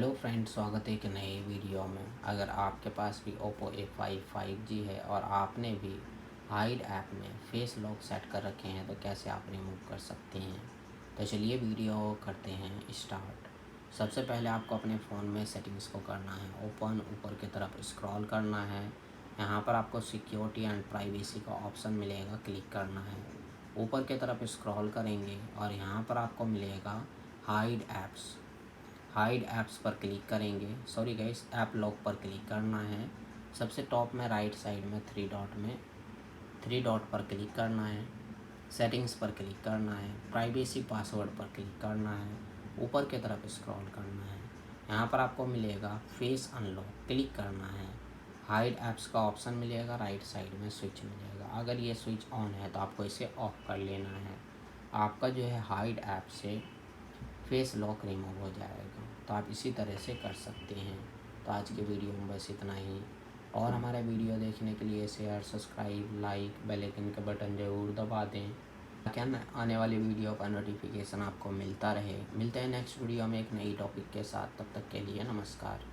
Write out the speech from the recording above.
Hello friend, स्वागत है एक नए वीडियो में। अगर आपके पास भी Oppo A5 5G है और आपने भी हाइड ऐप में फेस लॉक सेट कर रखे हैं तो कैसे आप रिमूव कर सकते हैं। तो चलिए वीडियो करते हैं स्टार्ट। सबसे पहले आपको अपने फ़ोन में सेटिंग्स को करना है ओपन, ऊपर की तरफ स्क्रॉल करना है। यहाँ पर आपको सिक्योरिटी एंड प्राइवेसी का ऑप्शन मिलेगा, क्लिक करना है। ऊपर की तरफ स्क्रॉल करेंगे और यहाँ पर आपको मिलेगा हाइड ऐप्स पर क्लिक करेंगे। सॉरी गाइस, ऐप लॉक पर क्लिक करना है। सबसे टॉप में राइट साइड में थ्री डॉट पर क्लिक करना है। सेटिंग्स पर क्लिक करना है। प्राइवेसी पासवर्ड पर क्लिक करना है। ऊपर की तरफ स्क्रॉल करना है। यहाँ पर आपको मिलेगा फेस अनलॉक, क्लिक करना है। हाइड ऐप्स का ऑप्शन मिलेगा, राइट साइड में स्विच मिलेगा। अगर ये स्विच ऑन है तो आपको इसे ऑफ कर लेना है। आपका जो है हाइड ऐप से फेस लॉक रिमूव हो जाएगा। तो आप इसी तरह से कर सकते हैं। तो आज के वीडियो में बस इतना ही। और हमारा वीडियो देखने के लिए share, subscribe, like, bell icon का बटन ज़रूर दबा दें ताकि आने वाली वीडियो का नोटिफिकेशन आपको मिलता रहे। मिलते हैं नेक्स्ट वीडियो में एक नई टॉपिक के साथ। तब तक के लिए नमस्कार।